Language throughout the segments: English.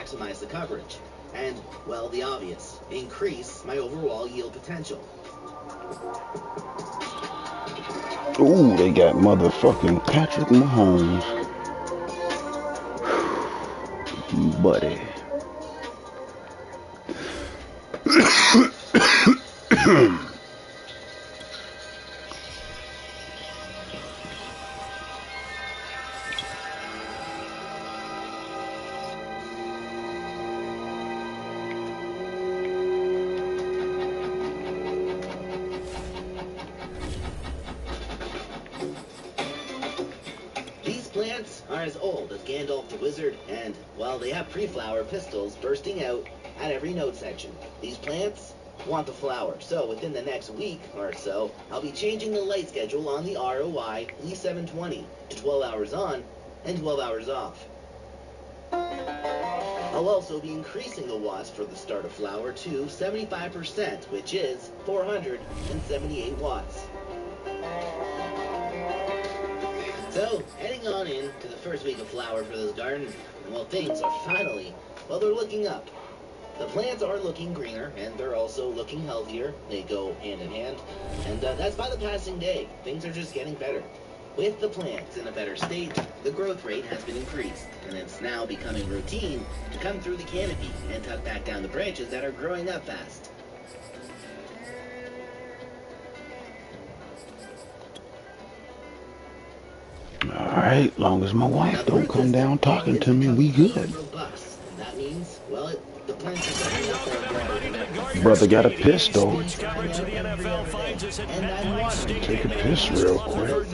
maximize the coverage. And, well, the obvious, increase my overall yield potential. Ooh, they got motherfucking Patrick Mahomes. Buddy. These plants are as old as Gandalf the Wizard, and, well, they have pre-flower pistils bursting out at every node section. These plants want the flower, so within the next week or so, I'll be changing the light schedule on the ROI E720 to 12 hours on and 12 hours off. I'll also be increasing the watts for the start of flower to 75%, which is 478 watts. So, heading on in to the first week of flower for this garden, and well, things are finally, well, they're looking up. The plants are looking greener, and they're also looking healthier. They go hand in hand, and that's by the passing day. Things are just getting better. With the plants in a better state, the growth rate has been increased, and it's now becoming routine to come through the canopy and tuck back down the branches that are growing up fast. Alright, long as my wife don't come down talking to me, we good. That means, well, the plants are coming up for Brother got a pistol. Take a piss real quick.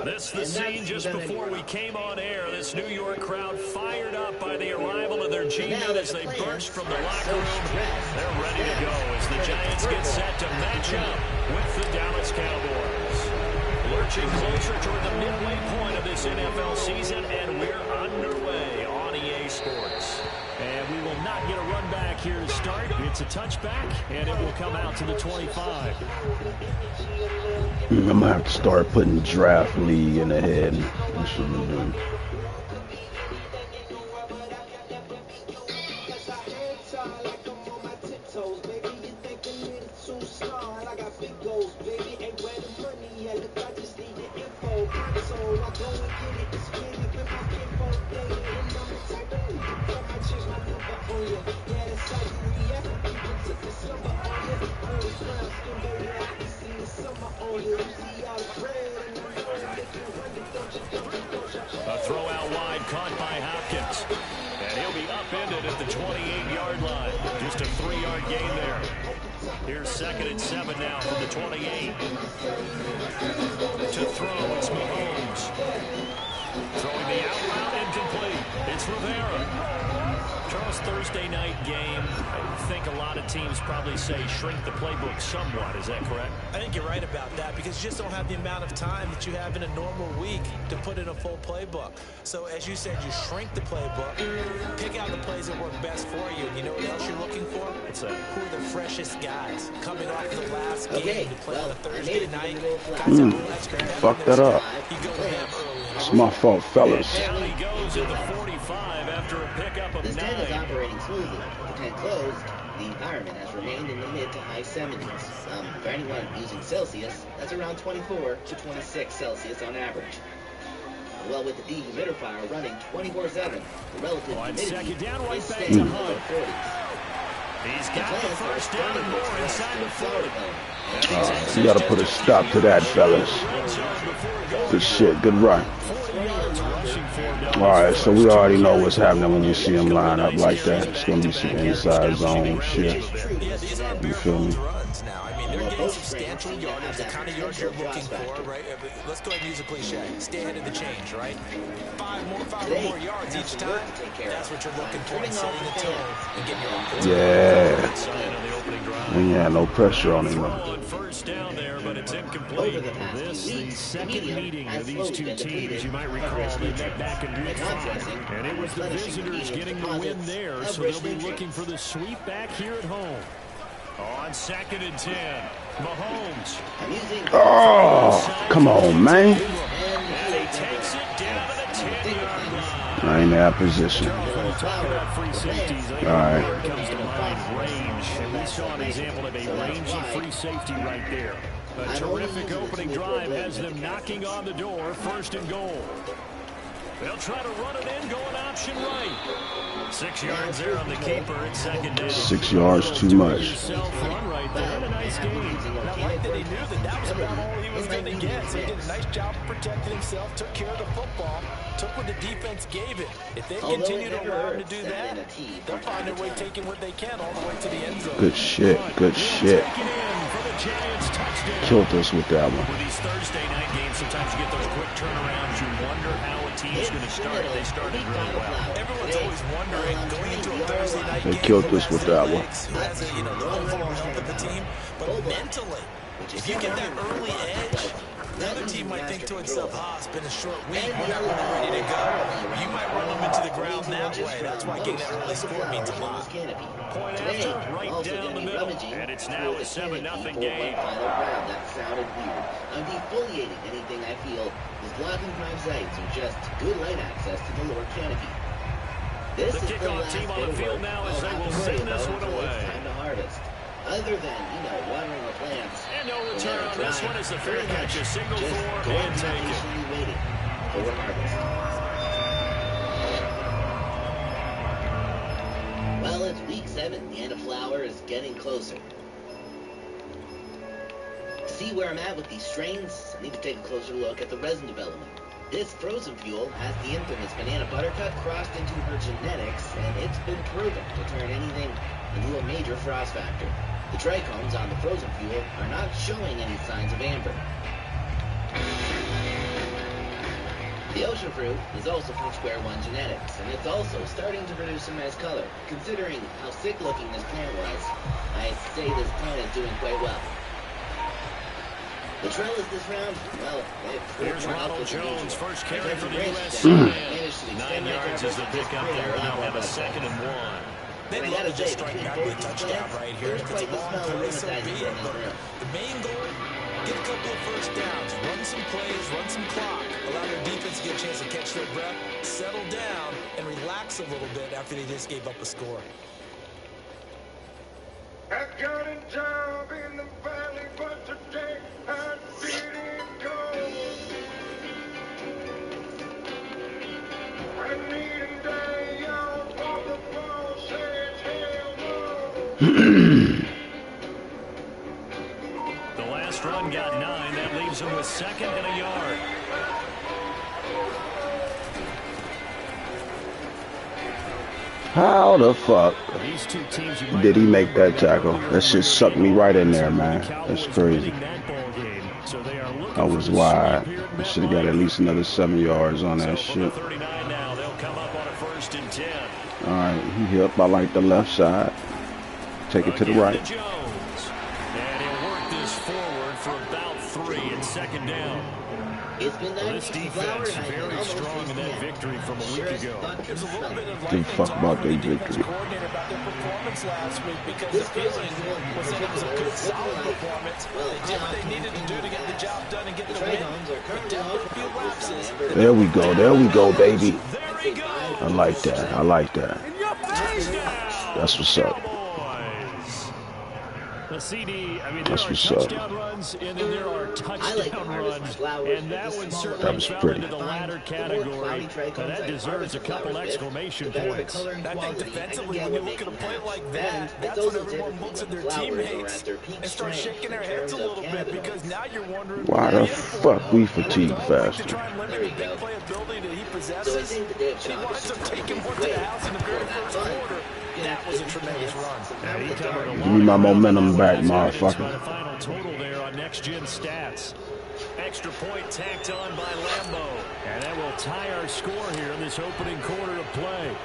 This the scene just before we came on air. This New York crowd fired up by the arrival of their G-Men as they burst from the locker room. They're ready to go as the Giants get set to match up with the Dallas Cowboys. Lurching closer toward the midway point of this NFL season, and we're underway on EA Sports. And we will not get a run back here to start. It's a touchback, and it will come out to the 25. I'm gonna have to start putting draft league in the head. What should we do? A throw out wide caught by Hopkins. And he'll be upended at the 28-yard line. Just a 3-yard gain there. Here's 2nd and 7 now from the 28. To throw, it's Mahomes. Throwing the out route incomplete. It's Rivera. Charles, Thursday night game, I think a lot of teams probably say shrink the playbook somewhat. Is that correct? I think you're right about that because you just don't have the amount of time that you have in a normal week to put in a full playbook. So as you said, you shrink the playbook, pick out the plays that work best for you. You know what else you're looking for? What's that? Who are the freshest guys coming off the last game to play on a Thursday night? Fuck that up. You go with them early. It's my fault, fellas. Down he goes at the 45 after a pickup of 9. This tent is operating smoothly. The tent closed, the environment has remained in the mid to high 70s. For anyone using Celsius, that's around 24 to 26 Celsius on average. Well, with the dehumidifier running 24/7, the relative humidity is staying in the low 40s. He's got the first down and more inside the 40. You gotta put a stop to that, fellas. Good shit, good run. Alright, so we already know what's happening when you see him line up like that. It's gonna be some inside zone shit. You feel me? They're getting substantial yardage, the kind of yards you're looking for, right? Let's go ahead and use a cliche. Stay ahead of the change, right? Five or more yards each time. That's what you're looking for, setting the tone and getting your offense. Yeah. We ain't had no pressure on him. First down there, but it's incomplete. This the second meeting of these two teams. You might recall they met back in week 5, and it was the visitors getting the win there, so they'll be looking for the sweep back here at home. On 2nd and 10, Mahomes. Oh, come on, man. And he takes it down to the 10-yard line. I ain't in that position. When you talk about free safeties, I think the word comes to mind, range. And we saw an example of a rangy free safety right there. A terrific opening drive has them knocking on the door, 1st and goal. They'll try to run it in, going option right. 6 yards there on the keeper at 2nd down. 6 yards too much. Run right there, and a nice game. And I like that he knew that was about all he was going to get. So he did a nice job of protecting himself, took care of the football, took what the defense gave it. If they continue to allow him to do that, they'll find their way taking what they can all the way to the end zone. Good shit, good shit. Killed us with that one. With these Thursday night games, sometimes you get those quick turnarounds. You wonder how a team's going to start. They started really well. Everyone's always wondering, going into a Thursday night game, they killed us with that one. who has a, the overall health of the team, but mentally, if you get that early edge, the other team might think to itself, it's been a short week, we're not really ready to go. You might run them into the ground that way. That's why getting that early score means a lot. Point after, right down the middle, and it's now a 7-0 game. That sounded weird. I'm defoliating anything I feel is blocking prime sights or just good light access to the lower canopy. This The is kickoff team on the field now as they will send this one away. It's time to harvest. Other than, watering the plants. And no return on this one as the fair catch is single for and take it. Waiting for harvest. Well, it's week 7. The end of flower is getting closer. To see where I'm at with these strains, I need to take a closer look at the resin development. This frozen fuel has the infamous banana buttercup crossed into her genetics, and it's been proven to turn anything into a major frost factor. The trichomes on the frozen fuel are not showing any signs of amber. The ocean fruit is also from Square One Genetics, and it's also starting to produce some nice color. Considering how sick-looking this plant was, I say this plant is doing quite well. The trellis this round, well, here's Ronald Jones, first carry for the U.S. 9 yards is the pickup there. Now have a 2nd and 1. They love to just strike back with a touchdown right here. If it's a long play, so be it. But the main goal, get a couple of first downs, run some plays, run some clock, allow their defense to get a chance to catch their breath, settle down, and relax a little bit after they just gave up a score. I got a job in the valley, but today I didn't go. I need a day off of the ball, says hell no. The last run got 9. That leaves him with 2nd and a yard. How the fuck did he make that tackle? That shit sucked me right in there, man. That's crazy. I was wide. I should have got at least another 7 yards on that shit. Alright, he hit by like the left side. Take it to the right. And he'll work this forward for about 3 and 2nd down. It's been This defense very strong in that victory from a week ago. There's a little bit of Didn't fuck about their victory. coordinator about their performance last week because the feeling was that it was a good, solid performance. They did what they needed to do to get the job done and get the win. But did put a few lapses. There we go, baby. I like that. I like that. That's what's up. The CD, I mean, there are touchdown runs, and then there are touchdown runs, and that one certainly fell into the latter category. That deserves a couple exclamation points. I think defensively, when you look at a play like that, that's when everyone looks at their teammates and starts shaking their heads a little bit because now you're wondering why the fuck we fatigue faster. to try and limit the big play ability that he possesses. And he winds up taking one to the house in the very first quarter. That was a tremendous run. Give me my momentum back, motherfucker. The final total there on next-gen stats. Extra point tacked on by Lambo. And that will tie our score here in this opening quarter of play.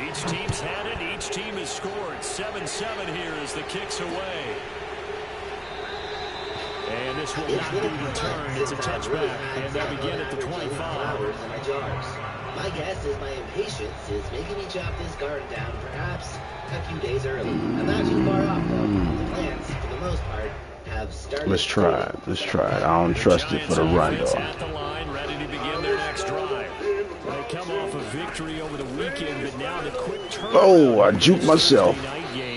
Each team's had it. Each team has scored. 7-7 here as the kick's away. And this will not be returned. It's a touchback. And they begin at the 25. My guess is my impatience is making me chop this garden down perhaps a few days early. I'm not too far off, though. The plants, for the most part, have have started. Let's try it. Let's try it. I don't trust it for the run, though. At the line, ready to begin their next drive. They come off a victory over the weekend, but now the quick turn. Oh, I juked myself.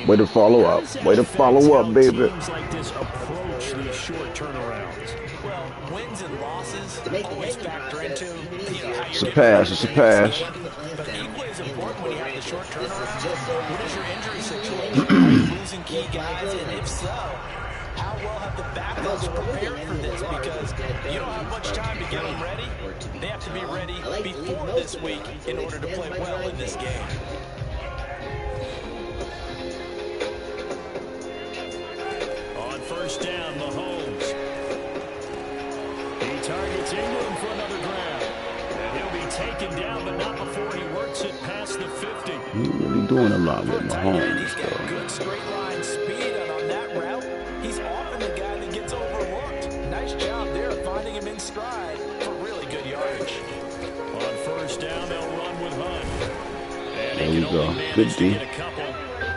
Way to follow up. Way to follow up, baby. Teams like this approach these short turnarounds. Well, wins and losses always factor into It's a pass. It's a pass. but equally as important when you have the short turnaround, what is your injury situation? Are you losing key guys? And if so, how well have the backups prepared for this? Because you don't have much time to get them ready. They have to be ready before this week in order to play well in this game. On first down, Mahomes. He targets Ingram for another grab. And he'll be taken down, but not before he works it past the 50. He ain't really doing a lot with Mahomes, He's got though. good straight line speed, and on that route, he's often the guy that gets overlooked. Nice job there finding him in stride for really good yardage. On first down, they'll run with Hunt. And There he we can go. only manage Good to D. get a couple.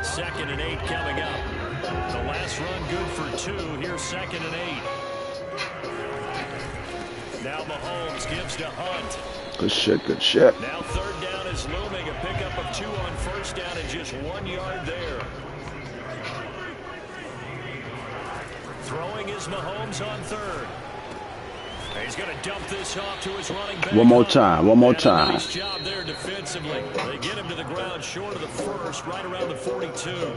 2nd and 8 coming up. The last run good for 2. Here's 2nd and 8. Now Mahomes gives to Hunt. Good shit. Good shit. Now 3rd down is looming. A pickup of 2 on first down and just 1 yard there. Throwing is Mahomes on 3rd. He's going to dump this off to his running back. One more time. One more time. Nice job there defensively. They get him to the ground short of the first, right around the 42.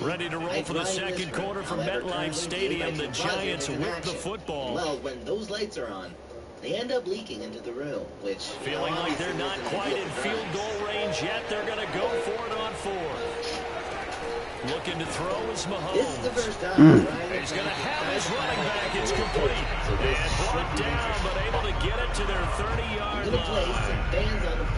Ready to roll for the second quarter from MetLife Stadium. The Giants whip the football. Well, when those lights are on, they end up leaking into the room, which... Feeling like they're not quite in field goal range yet. They're going to go for it on 4th. Looking to throw is Mahomes. This is the first time. He's going to have his running back. It's complete. And brought down, but able to get it to their 30-yard line.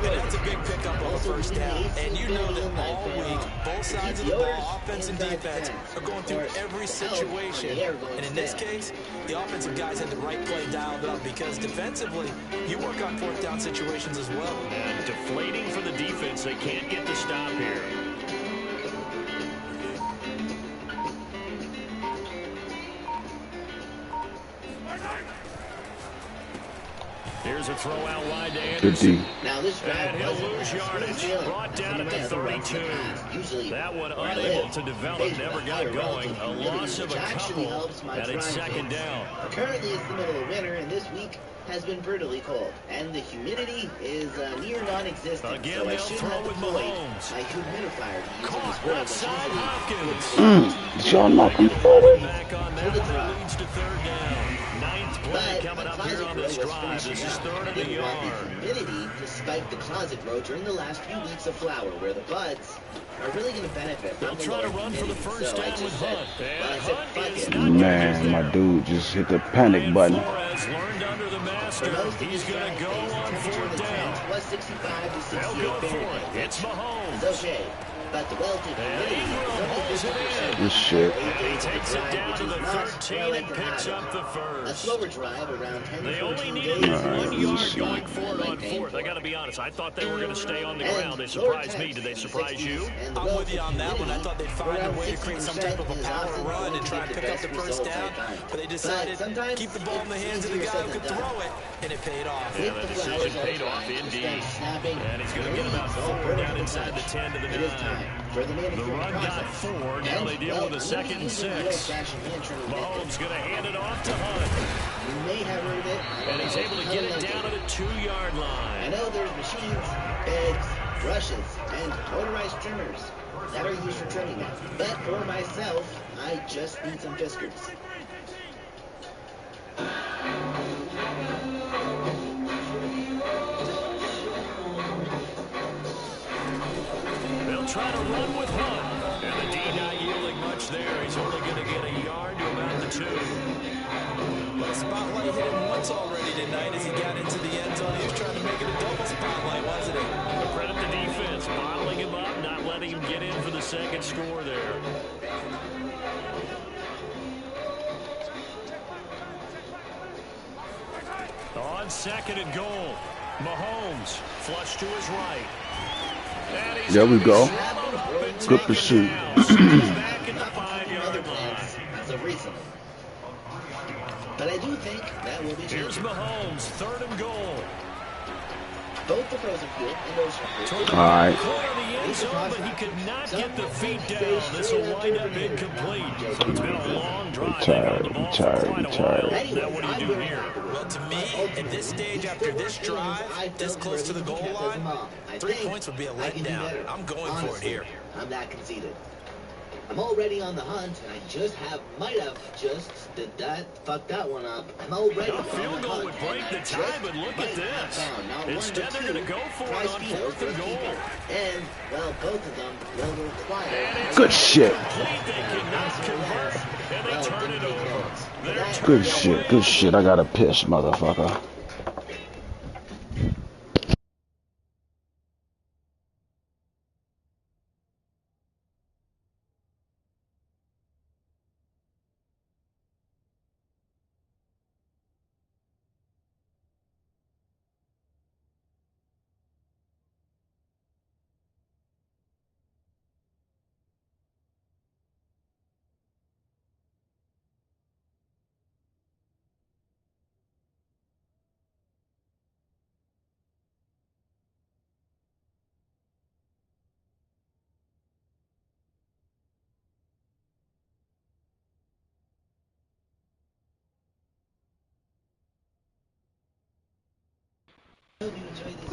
And that's a big pickup on the first down. And you know that all week, both sides of the ball, offense and defense, are going through every situation. And in this case, the offensive guys had the right play dialed up because defensively, you work on 4th down situations as well. And deflating for the defense. They can't get the stop here. Here's a throw out wide to Anderson. Good D. Now this And he'll lose yardage. Brought down at the 32. That one unable to develop, never got going. A loss of a couple, and it's 2nd down. Currently it's the middle of winter, and this week has been brutally cold, and the humidity is near non-existent. Again, so I they'll should throw have with deployed Mahomes. my humidifier to use in Caught this world, left side, Hopkins. Did y'all knock him forward? Back on that one, that leads to 3rd down. 9th play coming up here on this drive. This is 3rd in the yard. Humidity to spike the closet grow during the last few weeks of flower, where the buds are really going to benefit from They'll the try to lower run for the humidity. first So I down with just said, Hunt. well, I And said, Hunt fuck is it. not going to Man, get my there. dude just hit the panic button. Flores learned under the master. He's going to go on 4th down. Was 65 to 68 They'll go for Fahrenheit, it. It's Mahomes. It's okay, but the relative humidity is Ingram only pulls it 50%. in. Good shit. And he takes it down to the Which is not 13 what I and like to picks have. up the A first. slower drive around 10 They to only 14 needed days. that 1 let me yard see. going for it on 4th. I got to be honest. I thought they were going to stay on the ground. They surprised me. Did they surprise you? I'm with you on that one. I thought they'd find a way to create some type of a power run and try and pick up the first down, but they decided to keep the ball in the hands of the guy who could throw it, and it paid off. Yeah, that decision paid off indeed. And he's going to get about 4 down inside the 10 to the 9. The run got 4. Now they deal with a 2nd and 6. Mahomes going to hand it off to Hunt. You may have heard of it. And he's able to get it down to the 2-yard I line. know there's machines, beds, brushes, and motorized trimmers that are used for trimming that. But for myself, I just need some fiskars. They'll try to run with Hunt. And the D not yielding much there. He's only going to get a yard to about the 2. But a spotlight hit him once already tonight as he got into the end zone. He was trying to make it a double spotlight, wasn't he? Credit the defense, bottling him up, not letting him get in for the 2nd score there. On 2nd and goal, Mahomes flush to his right. And he's There we go. swallowed up and Good taken pursuit. down. So he's back at the 5-yard line. As of recently. the frozen fuel and those All right. But he could not get the feet down. This will wind up incomplete. So it's been a long drive. They've held the ball for quite a while. Now what do you do here? Well, to me, at this stage, after this drive, this close to the goal line, 3 points would be a letdown. I'm going for it here. I'm not conceited. I'm already on the hunt, and I might have just fucked that one up. I'm already A field goal would break the tie, but look at this. Instead, they're going to go for it on 4th and goal. And, well, both of them will require... Good shit. They cannot convert, and they turn it over. Good shit. Good shit. I got a piss, motherfucker.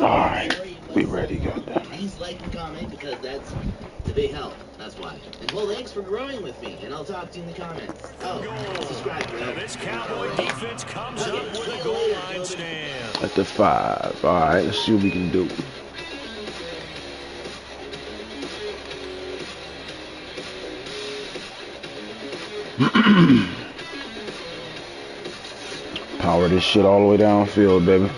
Alright, be ready, goddamn. Please like and comment because that's a big help. That's why. And well, thanks for growing with me, and I'll talk to you in the comments. Oh, subscribe, bro. This Cowboy defense comes up with a goal line stand. At the 5. Alright, let's see what we can do. Power this shit all the way downfield, baby.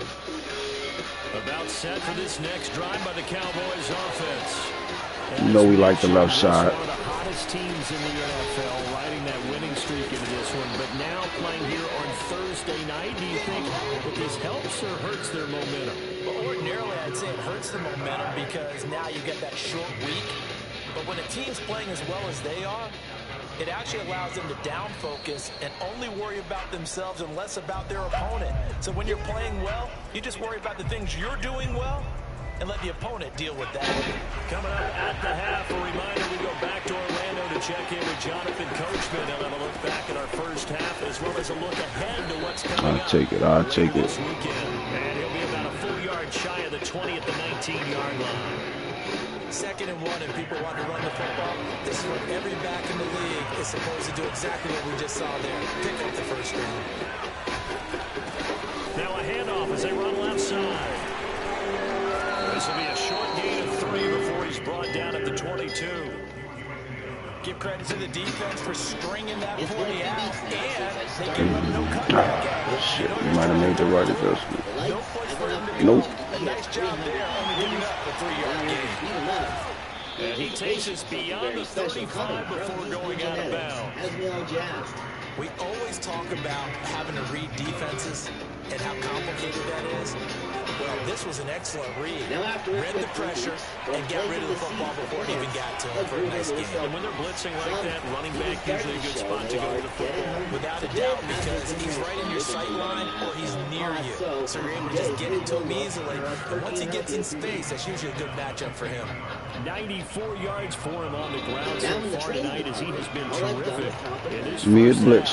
About set for this next drive by the Cowboys offense. You know we like the left side. One of the hottest teams in the NFL, riding that winning streak into this one. But now playing here on Thursday night, do you think that this helps or hurts their momentum? Well, ordinarily, I'd say it hurts the momentum because now you get that short week. But when a team's playing as well as they are, it actually allows them to down focus and only worry about themselves and less about their opponent. So when you're playing well, you just worry about the things you're doing well and let the opponent deal with that. Coming up at the half, a reminder we go back to Orlando to check in with Jonathan Coachman. He'll have a look back at our first half as well as a look ahead to what's coming I'll take it. I'll take it. this weekend. And he'll be about a full yard shy of the 20 at the 19-yard line. 2nd and 1 and people want to run the football. This is what every back in the league is supposed to do, exactly what we just saw there. Pick up the first down. Now a handoff as they run left side. This will be a short gain of 3 before he's brought down at the 22. Give credit to the defense for stringing that 40 out, and they give him no cutback. Shit, we might have made the right adjustment. No place for him to be. Nope. A nice job there, only giving up a 3-yard gain. And he takes us beyond the 35 before going out of bounds. As we all jazzed. We always talk about having to read defenses and how complicated that is. Well, this was an excellent read. Read the pressure and got rid of the football before it even got to him for a nice game. And when they're blitzing like that, running back usually a good spot to go to the football. Without a doubt, because he's right in your sight line or he's near you. So you're able to just get into him easily. And once he gets in space, that's usually a good matchup for him. 94 yards for him on the ground so far tonight as he has been terrific.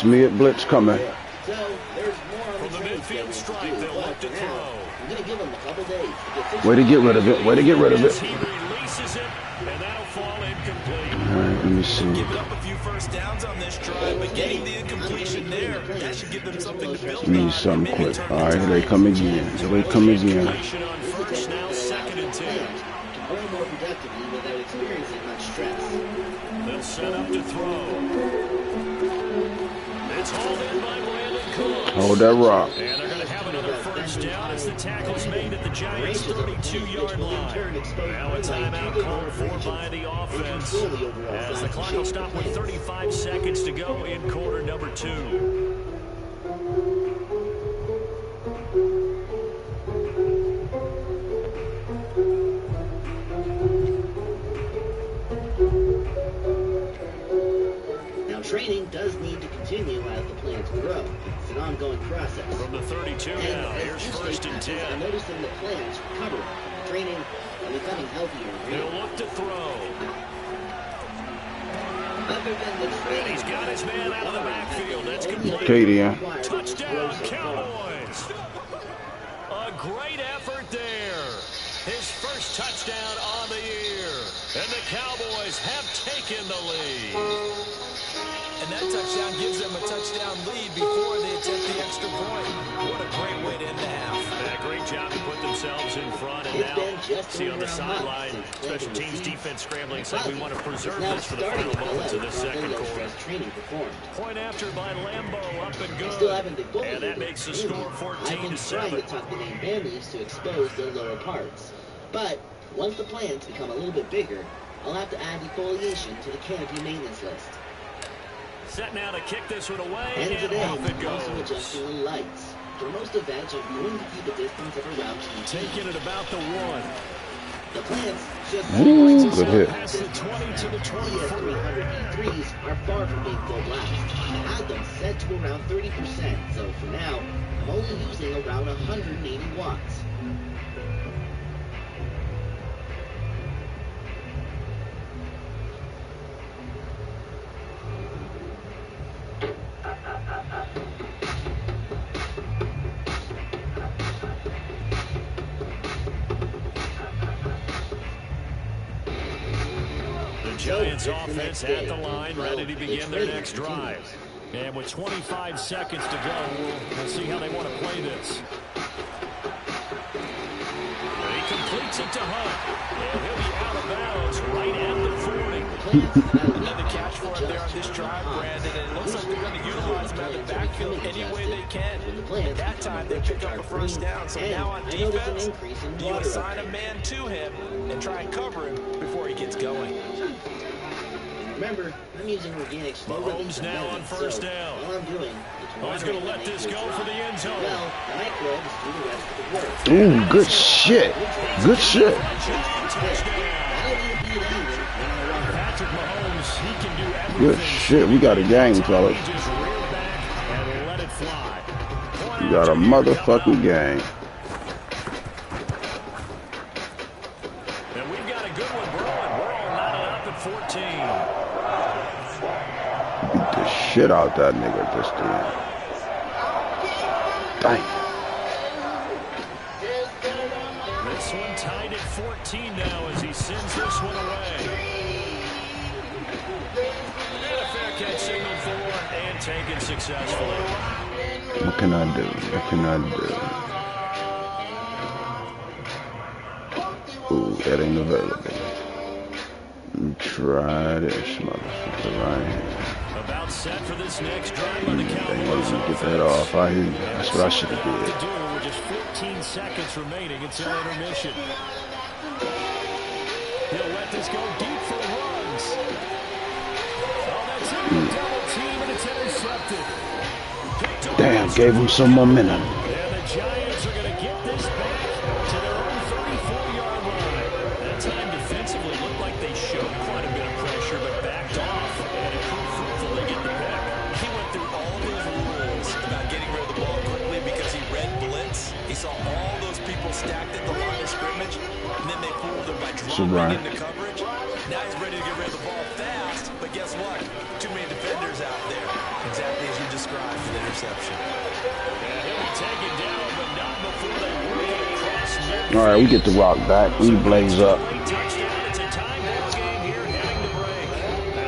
Mid blitz coming. So there's more on From the midfield stripe, they'll look to throw. I'm going to give him a couple days. Way to get rid of it. Way to get rid of it. He releases it, and that'll fall incomplete. Alright, let me see. Giving up a few first downs on this drive, but getting the incompletion there, that should give them something to build on. Need something quick. Alright, here they come again. Here they come again. Completion on first, now 2nd and 10. Grow more productively without experiencing much stress. They'll set up to throw. It's hauled in by Brandon Cooks. Hold that rock. And they're going to have another first down as the tackle's made at the Giants' 32-yard line. Now a timeout called for by the offense as the clock will stop with 35 seconds to go in quarter number 2. Training does need to continue as the plants grow. It's an ongoing process. From the 32 now, here's 1st and 10. I noticed in the plants recover training and becoming healthier. He'll look to throw. Other than the training, And he's got his man out of the backfield. That's complete. Katie, Touchdown, Cowboys. A great effort there. His first touchdown on the year. And the Cowboys have taken the lead. And that touchdown gives them a touchdown lead before they attempt the extra point. What a great way to end the half. Yeah, great job to put themselves in front. And now, see on the sideline, special teams defense scrambling, saying we want to preserve this for the final moments of the second quarter. Point after by Lambo, up and good. And that makes the score 14-7. To tuck the main families to expose their lower parts. But once the plants become a little bit bigger, I'll have to add defoliation to the canopy maintenance list. Set now to kick this one away, And today, off it I'm also goes. adjusting the lights. For most events, I'm going to keep a distance of around 2 feet. Taking it about the 1. The plants just Ooh, good hit. Past the 20 to the 24. CS300 E3s are far from being full blast. I had them set to around 30%, so for now, I'm only using around 180 watts. Giants offense at the line, ready to begin their next drive. And with 25 seconds to go, we'll see how they want to play this. He completes it to Hunt. And he'll be out of bounds right at the 40. Another catch for him there on this drive, Brandon. And it looks like they're going to utilize him out of the backfield any way they can. At that time, they pick up a first down. So now on defense, you assign a man to him and try and cover him before he gets going. Remember, I'm using organic Mahomes now on first down. All I'm doing is He's going to let this go for the end zone. well, the microbes do the rest of the work. Ooh, good shit. Good shit. Patrick Mahomes, he can do everything. Good shit. We got a gang, fellas. He just reeled back and let it fly. We got a motherfucking gang. And we've got a good one brewing. We're all knotted up at 14. Beat the shit out that nigga this time. Dang. This one tied at 14 now as he sends this one away. And a fair catch signal for and taken successfully. What can I do? What can I do? Ooh, that ain't available. Try this motherfucker right here. About set for this next drive by the Dang, Cowboys. let me get that off. I hear you. That's what I should have To did. do with just 14 seconds remaining until intermission. He'll let this go deep for runs. Oh, that's it. Double team and it's intercepted. Damn, gave him some momentum. And the Giants are going to get this back to their own 34-yard line. That time defensively looked like they showed quite a bit of pressure, but backed off. And it proved fruitful. They get the pick. He went through all those rules about getting rid of the ball quickly because he read blitz. He saw all those people stacked at the line of scrimmage, and then they fooled him by dropping into coverage. Now he's ready to get rid of the ball fast, but guess what? Too many defenders out there. Exactly as you described for the interception. And he'll be taken down, but not before they work it across midfield. All right, we get the rock back. We blaze up. Great touchdown. It's a time ball game here heading to break.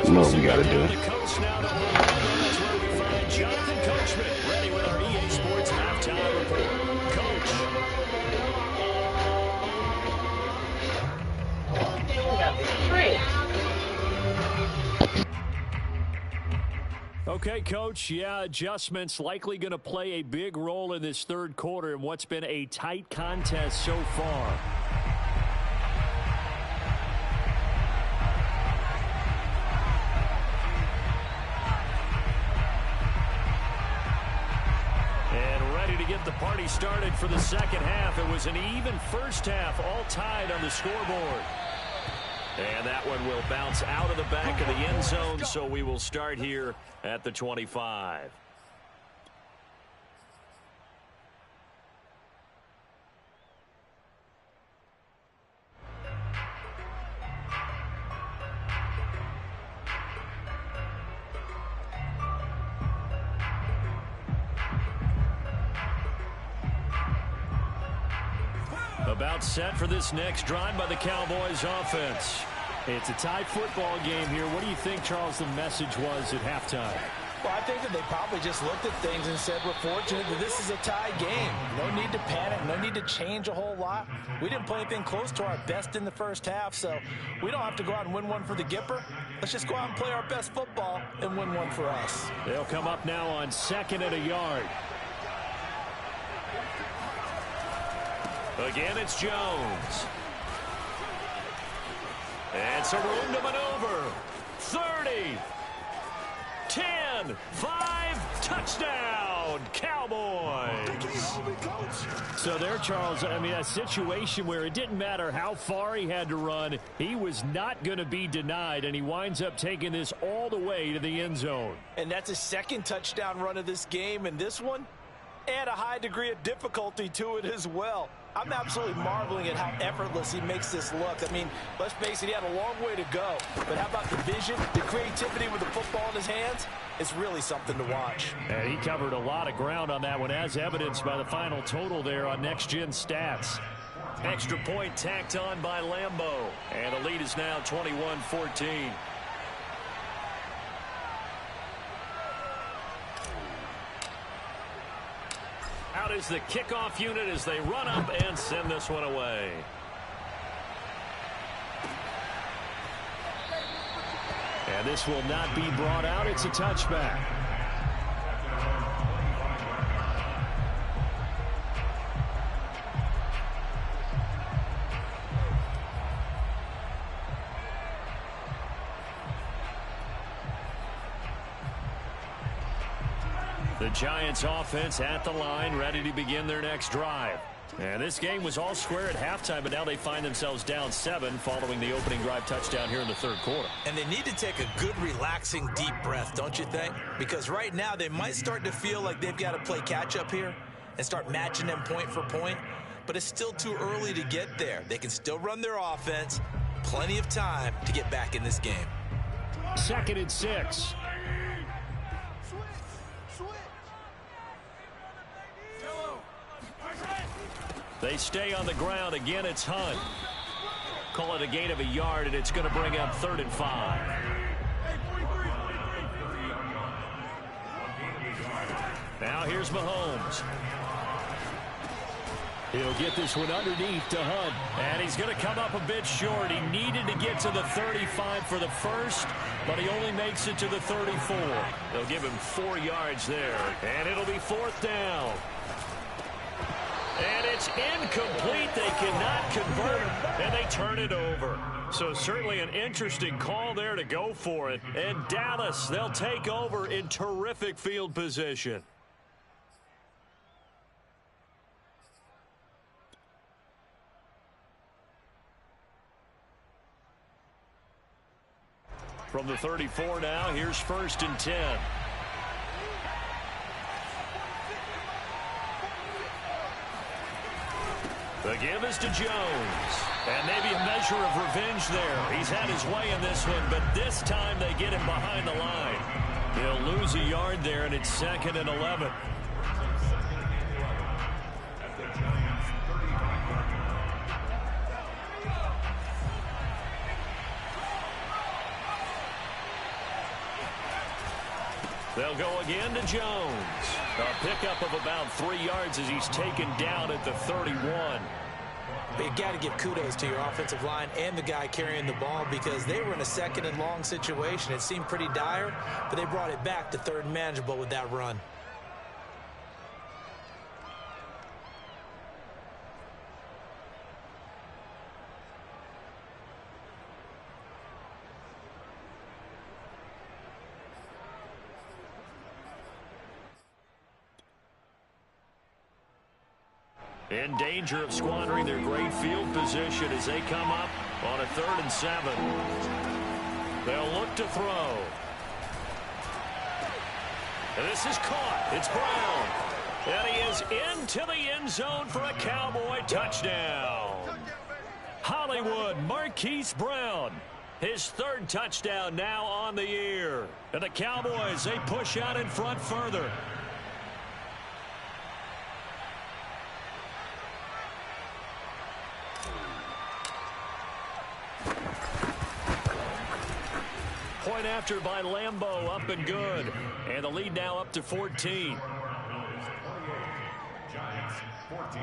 You know what we got to do. The coast now to that's where we find Jonathan Coachman ready with our EA Sports halftime report. Coach. Okay, Coach, yeah, adjustments likely going to play a big role in this third quarter in what's been a tight contest so far. And ready to get the party started for the second half. It was an even first half, all tied on the scoreboard. And that one will bounce out of the back of the end zone, so we will start here at the 25. About set for this next drive by the Cowboys offense. It's a tight football game here. What do you think, Charles, the message was at halftime? Well, I think that they probably just looked at things and said, we're fortunate that this is a tie game. No need to panic. No need to change a whole lot. We didn't play anything close to our best in the first half, so we don't have to go out and win one for the Gipper. Let's just go out and play our best football and win one for us. They'll come up now on 2nd and a yard. Again, it's Jones. It's a room to maneuver. 30. 10, 5, touchdown, Cowboys. So there, Charles, I mean, a situation where it didn't matter how far he had to run, he was not going to be denied, and he winds up taking this all the way to the end zone. And that's his second touchdown run of this game, and this one, add a high degree of difficulty to it as well. I'm absolutely marveling at how effortless he makes this look. I mean, let's face it, he had a long way to go. But how about the vision, the creativity with the football in his hands? It's really something to watch. And he covered a lot of ground on that one, as evidenced by the final total there on Next Gen Stats. Extra point tacked on by Lambeau. And the lead is now 21-14. Out is the kickoff unit as they run up and send this one away. And this will not be brought out. It's a touchback. The Giants offense at the line, ready to begin their next drive. And this game was all square at halftime, but now they find themselves down 7 following the opening drive touchdown here in the third quarter. And they need to take a good, relaxing, deep breath, don't you think? Because right now they might start to feel like they've got to play catch-up here and start matching them point for point. But it's still too early to get there. They can still run their offense. Plenty of time to get back in this game. 2nd and 6. They stay on the ground. Again, it's Hunt. Call it a gain of a yard, and it's going to bring up 3rd and 5. Now here's Mahomes. He'll get this one underneath to Hunt. And he's going to come up a bit short. He needed to get to the 35 for the first, but he only makes it to the 34. They'll give him 4 yards there, and it'll be 4th down. And it's incomplete. They cannot convert, and they turn it over. So certainly an interesting call there to go for it. And Dallas, they'll take over in terrific field position. From the 34 now, here's 1st and 10. The give is to Jones. And maybe a measure of revenge there. He's had his way in this one, but this time they get him behind the line. He'll lose a yard there, and it's 2nd and 11. They'll go again to Jones. A pickup of about 3 yards as he's taken down at the 31. But you got to give kudos to your offensive line and the guy carrying the ball, because they were in a 2nd and long situation. It seemed pretty dire, but they brought it back to 3rd and manageable with that run. In danger of squandering their great field position as they come up on a 3rd and 7. They'll look to throw. And this is caught. It's Brown. And he is into the end zone for a Cowboy touchdown. Hollywood Marquise Brown. His 3rd touchdown now on the year. And the Cowboys, they push out in front further. point after by Lambeau, up and good. And the lead now up to 14. Giants 14.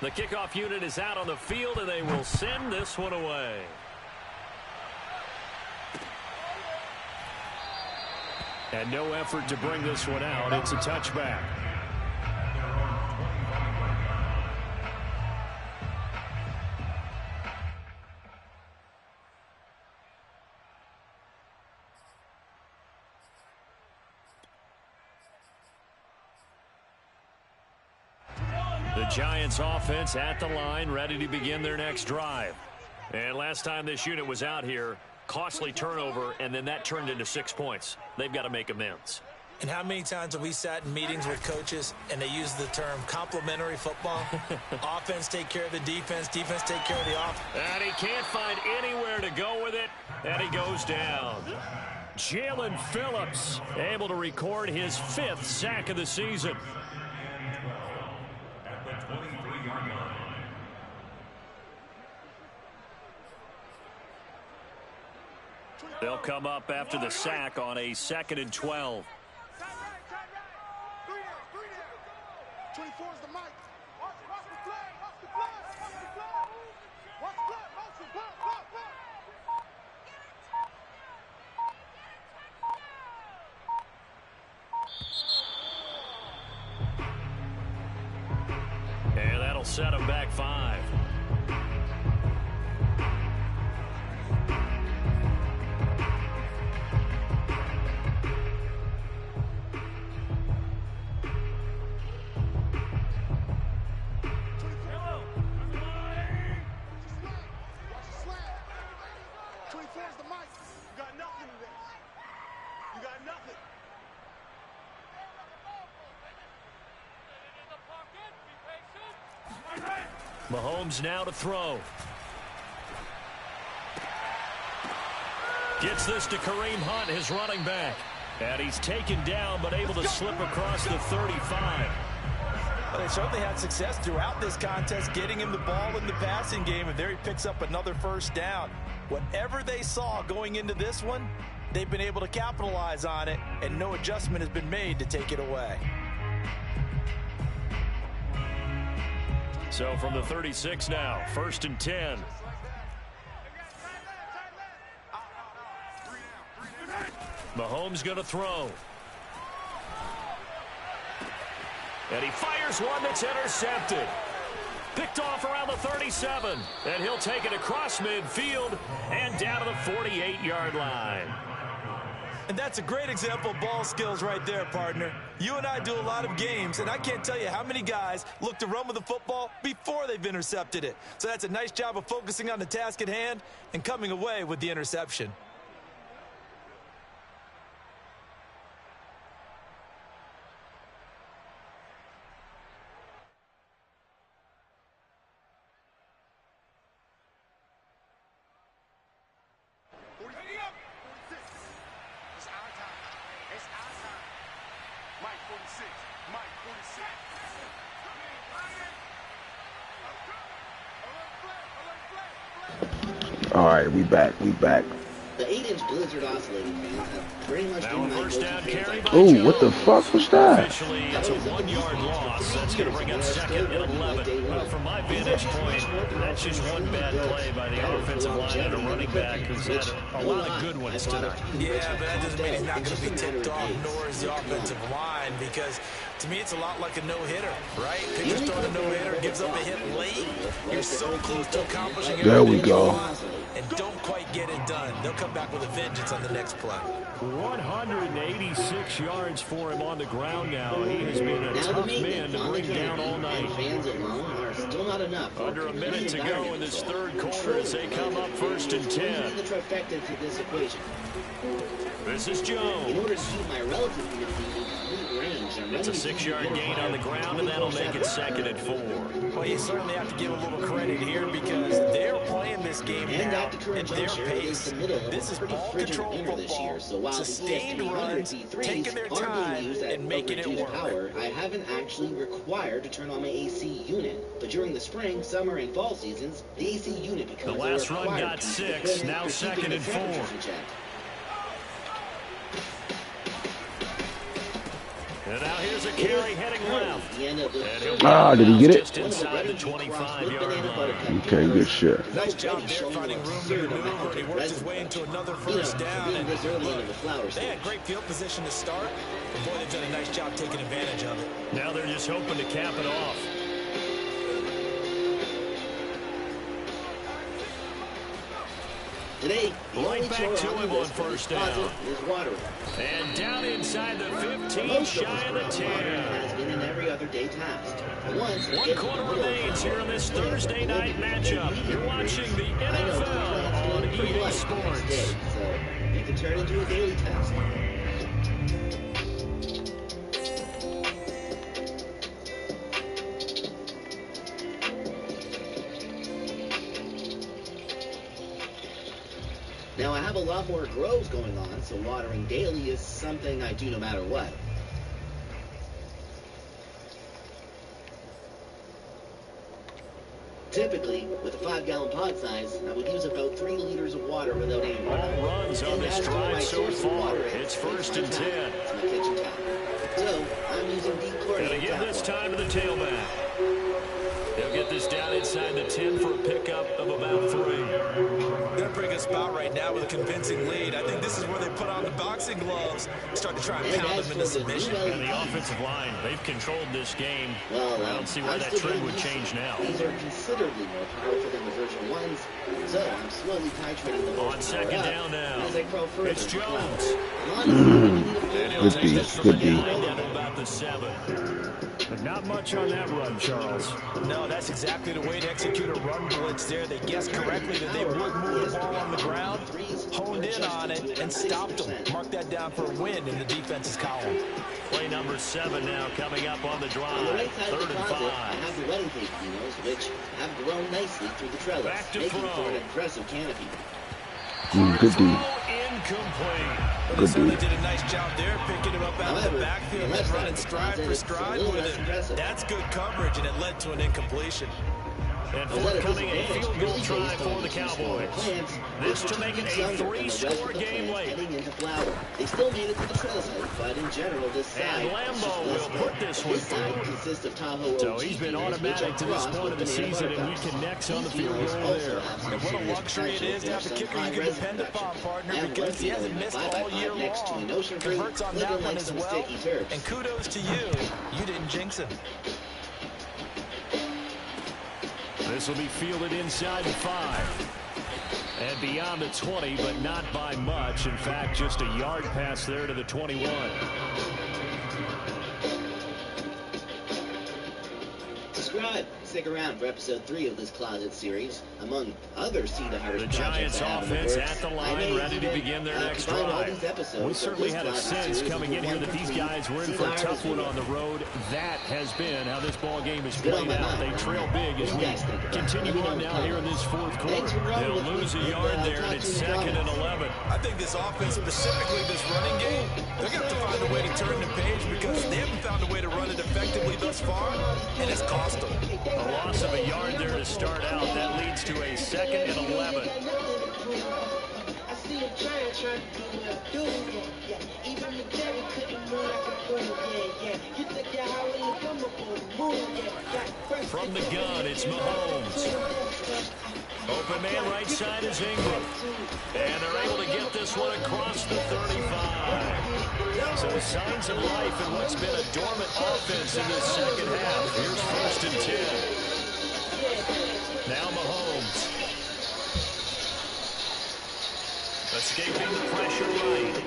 The kickoff unit is out on the field, and they will send this one away. And no effort to bring this one out. It's a touchback. The Giants offense at the line, ready to begin their next drive. And last time this unit was out here, costly turnover, and then that turned into 6 points. They've got to make amends. And how many times have we sat in meetings with coaches and they use the term complementary football? Offense take care of the defense, defense take care of the offense. And he can't find anywhere to go with it, and he goes down. Jalen Phillips able to record his 5th sack of the season. At the 23-yard line. They'll come up after the sack on a 2nd and 12. 24 is the mic. Watch the flag. Watch the flag. Watch the flag. Watch the flag. Watch the flag. And that'll set him back 5. Mahomes now to throw. Gets this to Kareem Hunt, his running back. And he's taken down, but able to slip across the 35. Well, they certainly had success throughout this contest, getting him the ball in the passing game, and there he picks up another first down. Whatever they saw going into this one, they've been able to capitalize on it, and no adjustment has been made to take it away. So from the 36 now, 1st and 10. Mahomes going to throw. And he fires one that's intercepted. Picked off around the 37. And he'll take it across midfield and down to the 48-yard line. And that's a great example of ball skills right there, partner. You and I do a lot of games, and I can't tell you how many guys look to run with the football before they've intercepted it. So that's a nice job of focusing on the task at hand and coming away with the interception. All right, we back. The 8-inch Blizzard oscillating fans have pretty much been my first down carry by Oh, what the fuck was that? Officially, it's a 1-yard loss. That's going to bring up 2nd and 11. But from my vantage point, that's just one bad play by the offensive line and a running back who's had a lot of good ones tonight. Yeah, but that doesn't mean he's not going to be tipped off, nor is the offensive line, because to me it's a lot like a no-hitter, right? Pitcher throwing a no-hitter, gives up a hit late. You're so close to accomplishing There we everything you go. want, and don't quite get it done. They'll come back with a vengeance on the next play. 186 yards for him on the ground now. He has been a tough man to bring down all night. Fans alone are still not enough. Under a minute to go in this 3rd quarter as they come up 1st and 10. The trifecta to this equation. This is In Jones. order to keep my relative midfield in complete range, It's a 6-yard gain on the ground, and that'll make it 2nd and 4. Well, you certainly have to give a little credit here because they're playing this game now at their pace. This is ball control football, sustained runs, taking their time and making it work. I haven't actually required to turn on my AC unit, but during the spring, summer, and fall seasons, the AC unit becomes the last run got 6, now 2nd and 4. And now here's a carry heading left. Did he get it? Just inside the 25-yard line. Okay, good shit. Nice job there finding room to maneuver. He worked his way into another first down. And they had great field position to start. But boy, they've done a nice job taking advantage of it. Now they're just hoping to cap it off. Today, right back to him on first down. Is water. And down inside the 15, shy of the 10. Has been an every other day task. One quarter remains here in this Thursday night matchup. You're watching the NFL on EA Sports. So it can turn into a daily task. Now, I have a lot more grows going on, so watering daily is something I do no matter what. Typically, with a 5-gallon pod size, I would use about 3 liters of water without any running. All runs on this drive so far. It's 1st and 10. It's my kitchen tap. So, I'm using deep chlorinated Gonna give this time to the tailback. They'll get this down inside the 10 for a pickup of about 3. They're in a pretty good spot right now with a convincing lead. I think this is where they put on the boxing gloves, start to try and pound them into submission. And the offensive line, they've controlled this game. Well, I don't see why that trend would change now. These are considerably more powerful than the version 1s, so I'm slowly titrating the on 2nd down now. As I crawl further. It's Jones. Good D. About the 7. But not much on that run, Charles. No, that's exactly the way to execute a run blitz there. They guessed correctly that they would move the ball on the ground, honed in on it, and stopped them. Mark that down for a win in the defense's column. Play number 7 now coming up on the drive. 3rd and 5. I have the wedding cake pinos, which have grown nicely through the trellis, making for an impressive canopy. Good D. Incomplete. Well, they certainly did a nice job there, picking him up out of the backfield and running stride for stride with it. That's good coverage, and it led to an incompletion. And forthcoming a field goal try for the Cowboys. This to make it a 3-score game late. They still made it to the trellis, but in general, this side. And Lambeau will put this one through. So he's been automatic to this point of the season, and he connects on the field goal there. And what a luxury it is to have a kicker you can depend upon, partner, because he hasn't missed all year long. Converts on that one as well. And kudos to you. You didn't jinx him. This will be fielded inside the 5. And beyond the 20, but not by much. In fact, just a yard pass there to the 21. Subscribe. Stick around for episode 3 of this closet series. Among other see-to-hurt the Giants offense at the line, ready to begin their next drive. We certainly had a sense coming in here that these guys were in for a tough one on the road. That has been how this ball game is played out. They trail big as we continue on now here in this 4th quarter. They'll lose a yard there, and it's 2nd and 11. I think this offense, specifically this running game, they're going to have to find a way to turn the page because they haven't found a way to run it effectively thus far, and it's cost them. A loss of a yard there to start out. That leads to a 2nd and 11. From the gun, it's Mahomes. Open man right side is Ingram. And they're able to get this one across the 35. So signs of life in what's been a dormant offense in this second half. Here's 1st and 10. Now Mahomes. Escaping the pressure right.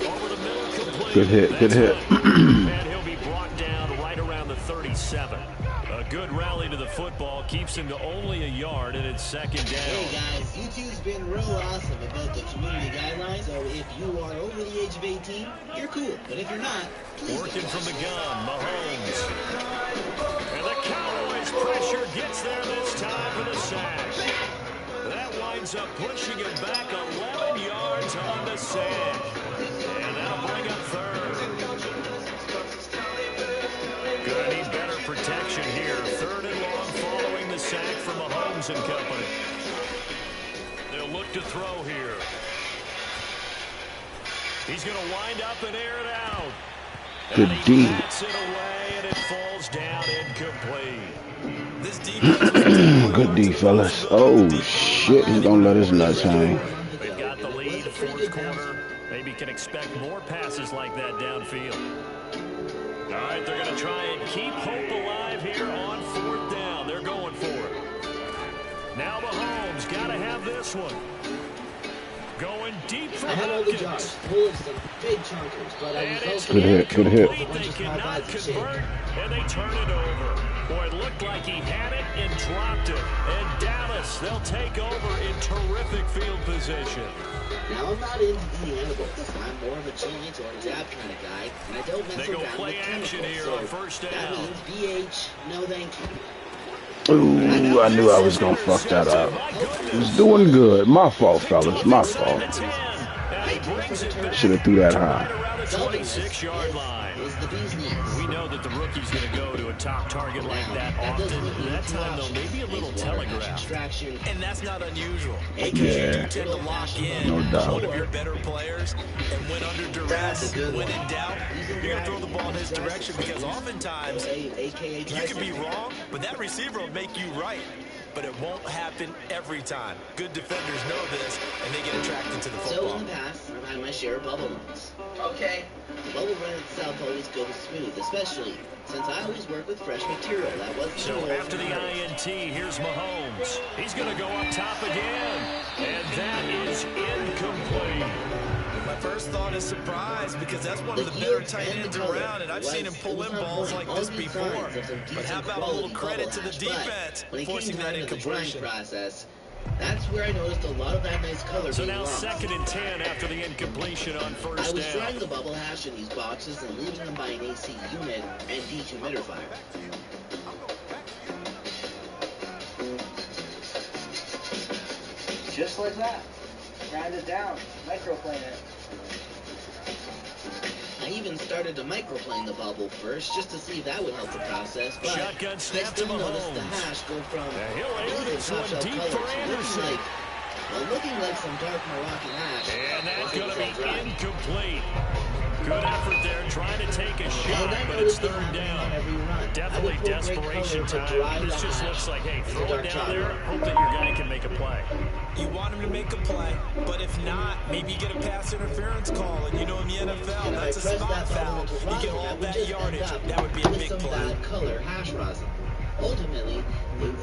Over the middle, complete. Good hit, good hit. And he'll be brought down right around the 37. A A good rally to the football keeps him to only a yard, and it's second down. Hey guys, you two's been real awesome about the community guidelines. So if you are over the age of 18, you're cool. But if you're not, please working don't from the watch. gun, Mahomes. And the Cowboys pressure gets there this time for the sack. That winds up pushing him back 11 yards on the sack. And that'll bring up third. Gonna need better protection here. Third and long following the sack from Mahomes and company. They'll look to throw here. He's going to wind up and air it out. Good and he D. bats it away, and it falls down incomplete. This defense Good D, fellas. Oh, shit. He's going to let his nuts hang. They've got the lead, fourth quarter. Maybe can expect more passes like that downfield. All right, they're going to try and keep hope alive here on fourth down. They're going for it. Now Mahomes got to have this one. Going deep for I had all the jars, full of some big chunkers, but I was also Good hit, good hit. They cannot convert, and they turn it over. Boy, it looked like he had it and dropped it. And Dallas, they'll take over in terrific field position. Now, I'm not into eating edibles. I'm more of a joint or a jab kind of guy, and I don't mess They go around play with action chemicals, here on so first down. that means BH, no thank you. Ooh, I knew I was going to fuck that up. He was doing good. My fault, fellas. My fault. Should have threw that high. 26-yard line. Is the bee's knees. We know that the rookie's going to go to a top target like that often. That time, though, maybe a little telegraph. And that's not unusual. Yeah. Because you do tend to lock in No doubt. one of your better players, and when under duress, when in doubt, you're going to throw the ball in his direction because oftentimes you can be wrong, but that receiver will make you right. But it won't happen every time. Good defenders know this, and they get attracted to the So football. in the past, I've had my share of bubble runs. Okay. The bubble run itself always goes smooth, especially since I always work with fresh material. That wasn't So after the INT, here's Mahomes. He's going to go up top again. And that is incomplete. My first thought is surprise because that's one of the better tight ends around, and I've seen him pull in balls like this before. But how about a little credit to the defense forcing that incompletion? Process, that's where I noticed a lot of that nice color So being now lost. 2nd and 10 after the incompletion on I first was down. trying the bubble hash in these boxes and leaving them by an AC unit and dehumidifier. Just like that. Grind it down. Microplane it. I even started to microplane the bubble first just to see if that would help the process. But Shotgun snap next to thing noticed the Mahomes. hash go from And he'll air this one top-shelf deep colors for to Anderson. looking like some dark Moroccan hash. And that's once it going to was be all dry. incomplete. Good effort there, trying to take a shot, And I but noticed it's it third happening on down. every run. Definitely I would pull great desperation color to dry time. This the just hash looks like, hey, in the throw it dark down there, chocolate. hope that your guy can make a play. You want him to make a play, but if not, maybe you get a pass interference call, and you know in the NFL, And that's a if I press spot that foul. bubble into You get rosin, I all would that just yardage. end up That would be a with big some play. bad color hash rosin. Ultimately,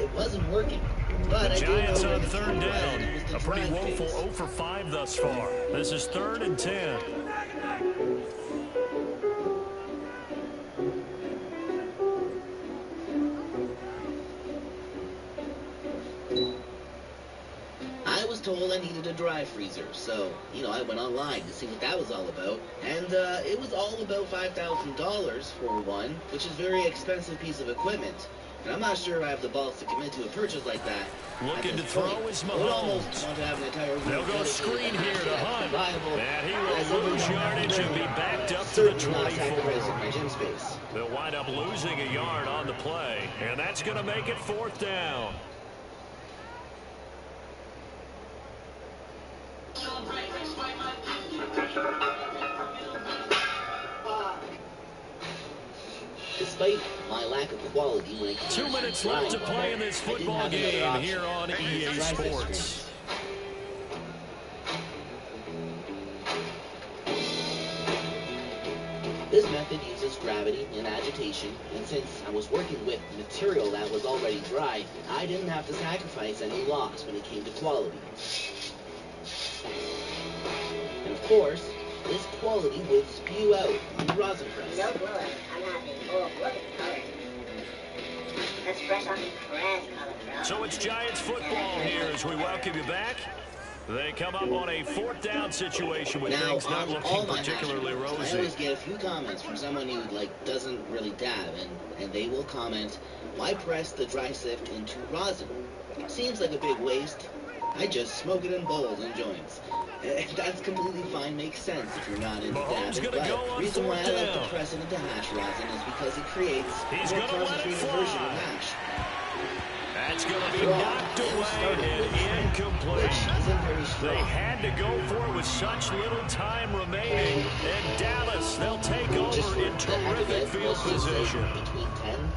it wasn't working. But The I did Giants know where on the third key was, down. and it was the A pretty drive woeful phase. 0 for 5 thus far. This is 3rd and 10. I was told I needed a dry freezer, so, I went online to see what that was all about, and it was all about $5,000 for one, which is a very expensive piece of equipment, and I'm not sure I have the balls to commit to a purchase like that. Looking at to this throw point. is I would almost Mahomes. want to have an entire room They'll go dedicated screen here to that's Hunt. reliable, And he as will everyone lose has yardage and be learned. backed up to the Certainly not 24. sacrificing my gym space. They'll wind up losing a yard on the play, and that's going to make it 4th down. Despite my lack of quality when it comes 2 minutes left to play in this football game here on EA Sports. This method uses gravity and agitation, and since I was working with material that was already dry, I didn't have to sacrifice any loss when it came to quality. And of course, this quality would spew out on the rosin press. No blood. I'm happy. Oh, look at the color. That's fresh off the press. So it's Giants football here as we welcome you back. They come up on a 4th down situation with things not looking particularly rosy. I always get a few comments from someone who doesn't really dab, and they will comment, "Why press the dry sift into rosin? Seems like a big waste. I just smoke it in bowls and joints." That's completely fine, makes sense if you're not into dabbing. But the reason why I like to press it into hash rosin is because it creates a more concentrated version of hash. That's going to be knocked away and incomplete. They had to go for it with such little time remaining. And Dallas, they'll take over in terrific field position. Between 10,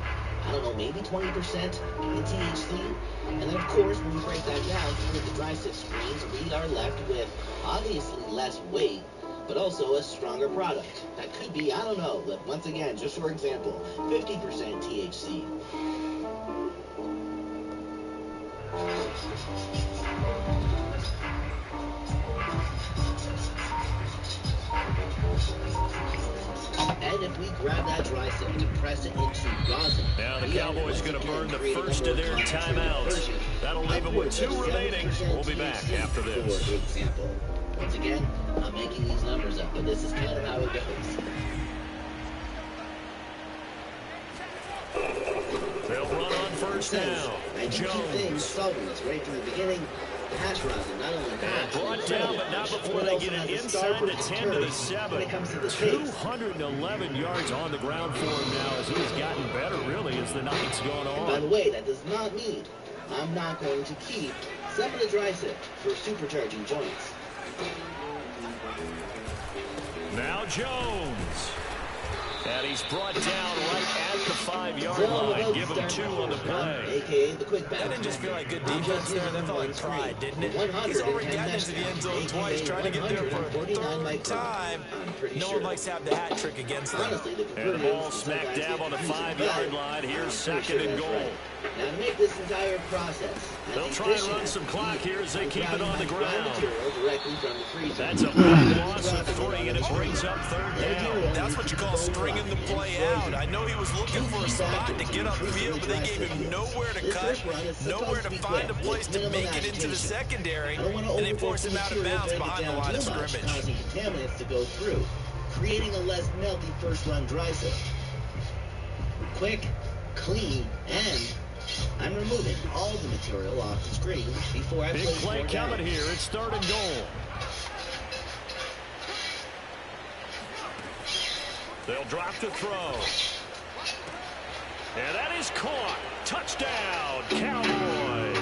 I don't know, maybe 20% in THC. And then, of course, when we break that down through the dry sift screens, we are left with obviously less weight, but also a stronger product. That could be, I don't know, but once again, just for example, 50% THC. And if we grab that dry sift and press it into rosin, now the Cowboys going to burn the first of their timeouts. That'll leave them with 2 remaining. We'll be back after this. For example, once again, I'm making these numbers up, but this is kind of how it goes. They'll run on first down. And two things solving this right from the beginning. The hash rosin not only brought down, but not before they get it inside the 10 to the 7. 211 yards on the ground for him now as he has gotten better, really, as the night's gone on. And by the way, that does not mean I'm not going to keep some of the dry sift for supercharging joints. Now Jones. And he's brought down right at the 5-yard line. Give him 2 on the play. AKA the quick back. That didn't just feel like good defense there. That felt like pride, didn't it? He's already gotten into the end zone twice, trying to get there for a 3rd time. No one likes to have the hat trick against them. And the ball smack dab on the 5-yard line. Here's 2nd and goal. Now to make this entire process, they'll try and run some clock here as they keep it on the ground. That's a big loss of 3, and it brings up 3rd down. That's what you call stringing the play out. I know he was looking for a spot to get upfield, but they gave him nowhere to cut, nowhere to find a place to make it into the secondary, and they forced him out of bounds behind the line of scrimmage. Causing contaminants to go through, creating a less melty first run dry sift. Quick, clean, and I'm removing all the material off the screen before I big play coming here. It's 3rd and goal. They'll drop the throw. And that is caught. Touchdown, Cowboys.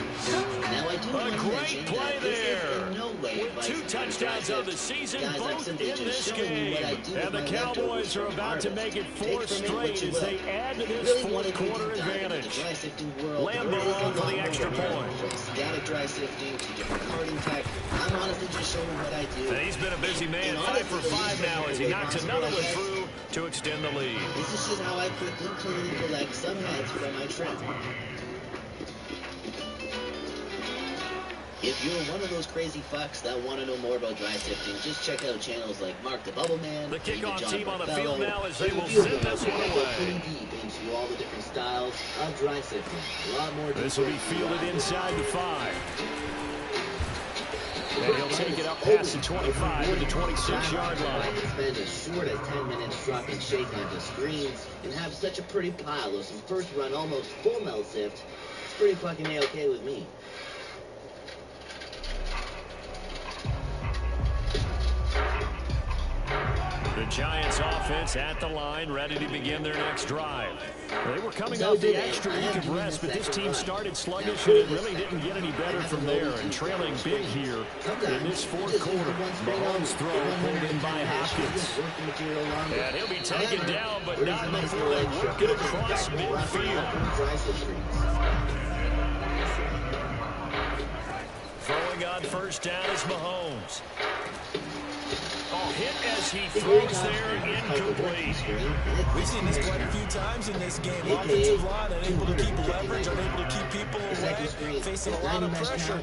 Now I do a great play there. With 2 touchdowns of the season, both in this game. And the Cowboys are about to make it 4 straight as they add to this 4th quarter advantage. Lambeau on for the extra point. From static dry sifting to different carding tech, I'm honestly just showing what I do. He's been a busy man, 5 for 5 now as he knocks another one through to extend the lead. This is just how I quickly clean and collect some heads from my trim. If you're one of those crazy fucks that want to know more about dry sifting, just check out channels like Mark the Bubble Man. The kickoff team on the field now as they will send this one away. Pretty deep into all the different styles of dry sifting. A lot more. This will be fielded inside the 5. And he'll take it up past the 25 to the 26-yard line. I can spend as short as 10 minutes dropping shake onto screens and have such a pretty pile of some first run, almost full melt sift. It's pretty fucking A-okay with me. The Giants offense at the line, ready to begin their next drive. They were coming off the extra week of rest, but this team started sluggish, and it really didn't get any better from there. And trailing big here in this 4th quarter. Mahomes' throw pulled in by Hopkins. And he'll be taken down, but not before they work it across midfield. Throwing on first down is Mahomes. hit as he throws there, incomplete. We've seen this quite a few times in this game. Offensive line unable to keep leverage, unable to keep people away, facing a lot of pressure.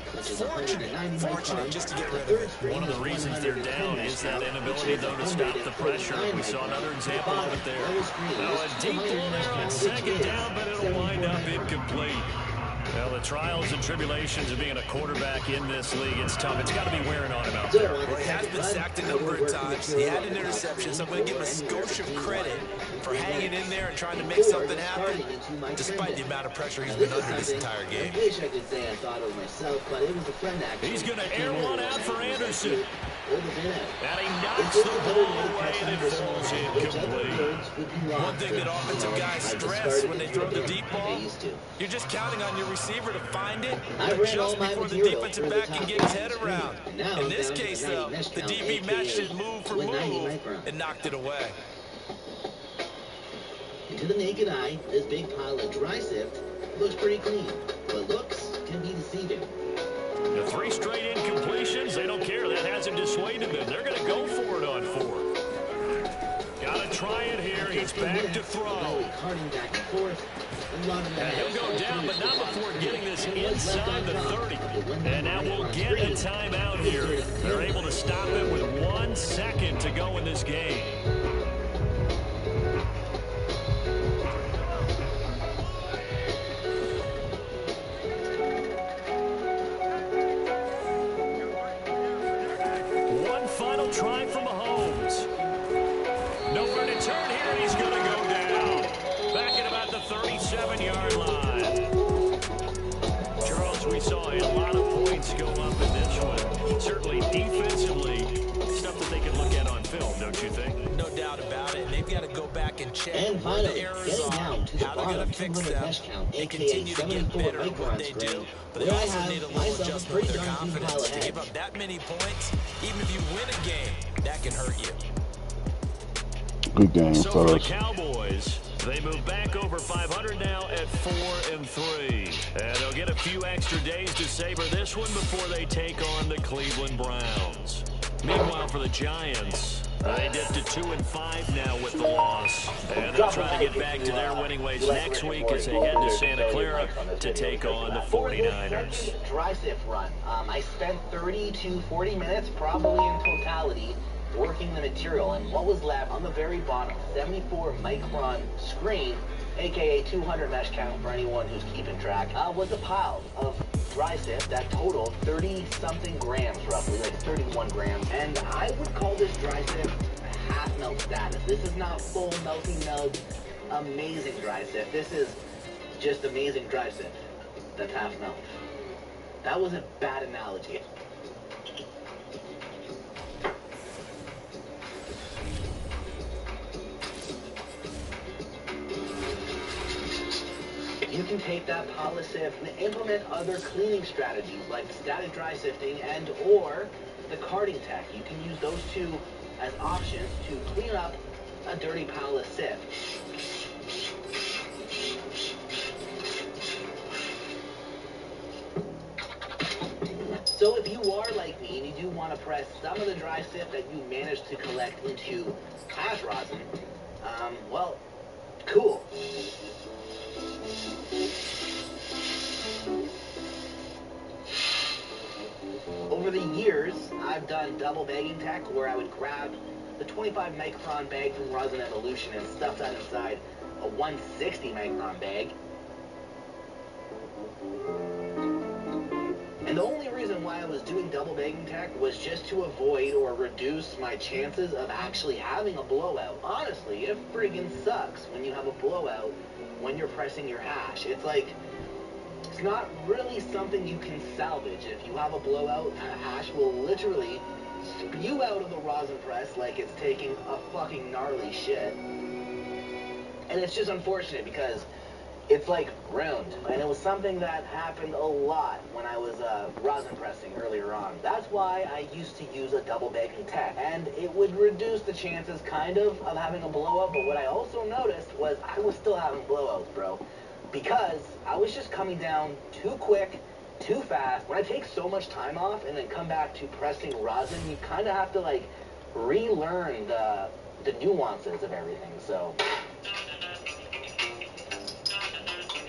Fortunate just to get rid of it. One of the reasons they're down is that inability, though, to stop the pressure. We saw another example of it there. Now a deep ball there on second down, but it'll wind up incomplete. Well, the trials and tribulations of being a quarterback in this league, it's tough. It's got to be wearing on him out there. Well, he has been sacked a number of times. He had an interception, so I'm going to give him a skosh of credit for hanging in there and trying to make something happen, despite the amount of pressure he's been under this entire game. I wish I could say I thought of myself, but it was a friend actually. He's going to air one out for Anderson. And he knocks the ball away and it falls incomplete. One thing that offensive guys stress when they throw the deep ball, you're just counting on your receiver to find it just before the defensive back can get his head around. In this case, though, the DB matched it move for move and knocked it away. To the naked eye, this big pile of dry sift looks pretty clean, but looks can be deceiving. The 3 straight incompletions, they don't care. That hasn't dissuaded them. They're going to go for it on 4th. Got to try it here. He's back to throw. And he'll go down, but not before getting this inside the 30. And now we'll get a timeout here. They're able to stop it with 1 second to go in this game. Final try from Mahomes. Nowhere to turn here. He's going to go down. Back at about the 37-yard line. Charles, we saw a lot of points go up in this one. Certainly defensively, stuff that they can look at on film, don't you think? No doubt about it. And they've got to go back and check and where the errors are, how they're going to fix them, and continue to get better at what they do. But they also need a little adjustment with their confidence. To give up that many points, even if you win a game, that can hurt you. Good game, so for the fellas. Cowboys, they move back over 500 now at 4-3. And they'll get a few extra days to savor this one before they take on the Cleveland Browns. Meanwhile, for the Giants, they dipped to 2-5 now with the loss. And they'll try to get back to their winning ways next week as they head to Santa Clara to take on the 49ers. Dry sift run. I spent 30 to 40 minutes probably in totality working the material, and what was left on the very bottom, 74 micron screen, aka 200 mesh count for anyone who's keeping track, was a pile of dry sift that totaled 30-something grams, roughly, like 31 grams. And I would call this dry sift half melt status. This is not full melting melt, amazing dry sift. This is just amazing dry sift that's half melt. That was a bad analogy. You can take that pile of sift and implement other cleaning strategies like static dry sifting and or the carding tech. You can use those two as options to clean up a dirty pile of sift. So if you are like me and you do want to press some of the dry sift that you managed to collect into hash rosin, well, cool. Over the years, I've done double bagging tech where I would grab the 25 micron bag from Rosin Evolution and stuff that inside a 160 micron bag. And the only reason why I was doing double bagging tech was just to avoid or reduce my chances of actually having a blowout. Honestly, it friggin' sucks when you have a blowout when you're pressing your hash. It's like, it's not really something you can salvage. If you have a blowout, a hash will literally spew out of the rosin press like it's taking a fucking gnarly shit. And it's just unfortunate because it's like ruined. And it was something that happened a lot when I was rosin pressing earlier on. That's why I used to use a double bagging tech. And it would reduce the chances kind of having a blowout. But what I also noticed was I was still having blowouts, bro. Because I was just coming down too quick, too fast. When I take so much time off and then come back to pressing rosin, you kind of have to like relearn the nuances of everything. So